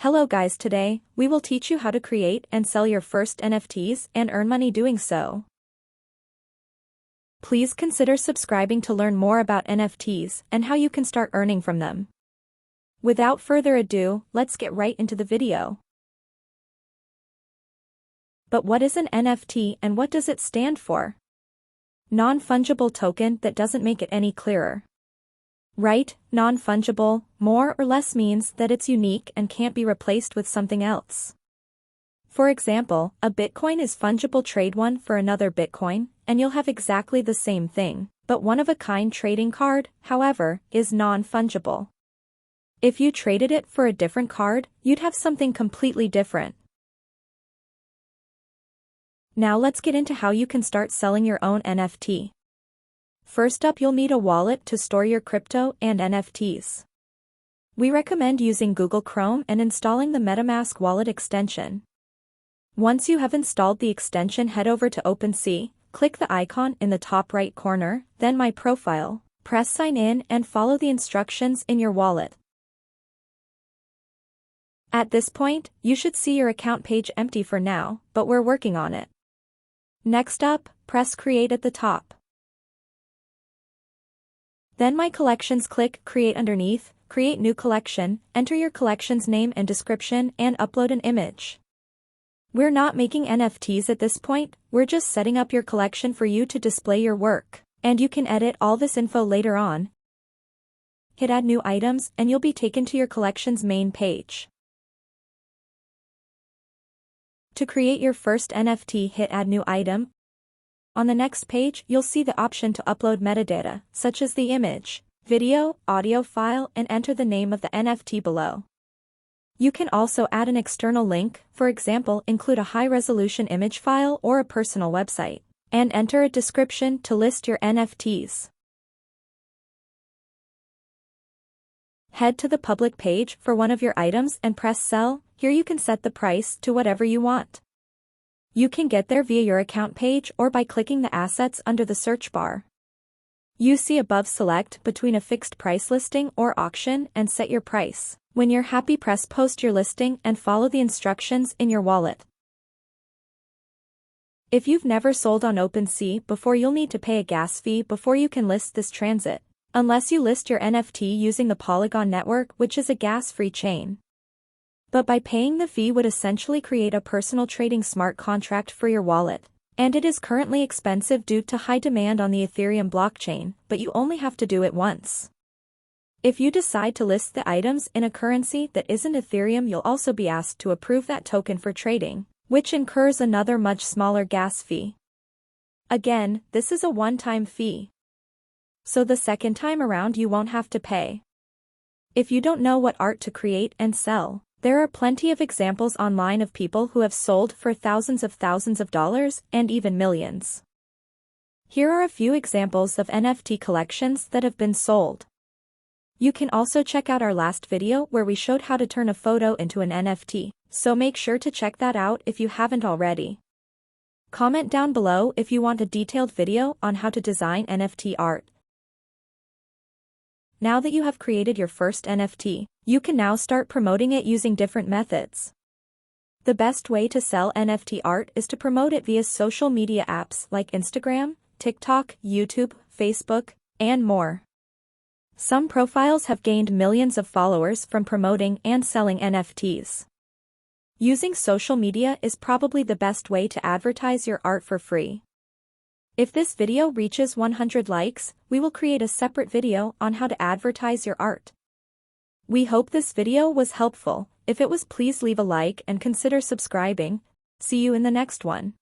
Hello guys, today, we will teach you how to create and sell your first NFTs and earn money doing so. Please consider subscribing to learn more about NFTs and how you can start earning from them. Without further ado, let's get right into the video. But what is an NFT and what does it stand for? Non-fungible token. That doesn't make it any clearer. Right, non-fungible, more or less means that it's unique and can't be replaced with something else. For example, a Bitcoin is fungible. Trade one for another Bitcoin, and you'll have exactly the same thing, but one-of-a-kind trading card, however, is non-fungible. If you traded it for a different card, you'd have something completely different. Now let's get into how you can start selling your own NFT. First up, you'll need a wallet to store your crypto and NFTs. We recommend using Google Chrome and installing the MetaMask wallet extension. Once you have installed the extension, head over to Opensea, click the icon in the top right corner, then My Profile, press Sign In and follow the instructions in your wallet. At this point, you should see your account page empty for now, but we're working on it. Next up, press Create at the top. Then My Collections, click Create underneath, create new collection, enter your collection's name and description and upload an image. We're not making NFTs at this point, we're just setting up your collection for you to display your work, and you can edit all this info later on. Hit Add New Items and you'll be taken to your collection's main page. To create your first NFT, hit Add New Item. On the next page, you'll see the option to upload metadata, such as the image, video, audio file, and enter the name of the NFT below. You can also add an external link, for example, include a high-resolution image file or a personal website, and enter a description to list your NFTs. Head to the public page for one of your items and press Sell. Here you can set the price to whatever you want. You can get there via your account page or by clicking the assets under the search bar. You see above, select between a fixed price listing or auction and set your price. When you're happy, press Post your listing and follow the instructions in your wallet. If you've never sold on Opensea before, you'll need to pay a gas fee before you can list this transit, unless you list your NFT using the Polygon network, which is a gas-free chain. But by paying the fee would essentially create a personal trading smart contract for your wallet, and it is currently expensive due to high demand on the Ethereum blockchain, but you only have to do it once. If you decide to list the items in a currency that isn't Ethereum, you'll also be asked to approve that token for trading, which incurs another much smaller gas fee. Again, this is a one-time fee, so the second time around you won't have to pay. If you don't know what art to create and sell, there are plenty of examples online of people who have sold for thousands of dollars and even millions. Here are a few examples of NFT collections that have been sold. You can also check out our last video where we showed how to turn a photo into an NFT, so make sure to check that out if you haven't already. Comment down below if you want a detailed video on how to design NFT art. Now that you have created your first NFT, you can now start promoting it using different methods. The best way to sell NFT art is to promote it via social media apps like Instagram, TikTok, YouTube, Facebook, and more. Some profiles have gained millions of followers from promoting and selling NFTs. Using social media is probably the best way to advertise your art for free. If this video reaches 100 likes, we will create a separate video on how to advertise your art. We hope this video was helpful. If it was, please leave a like and consider subscribing. See you in the next one.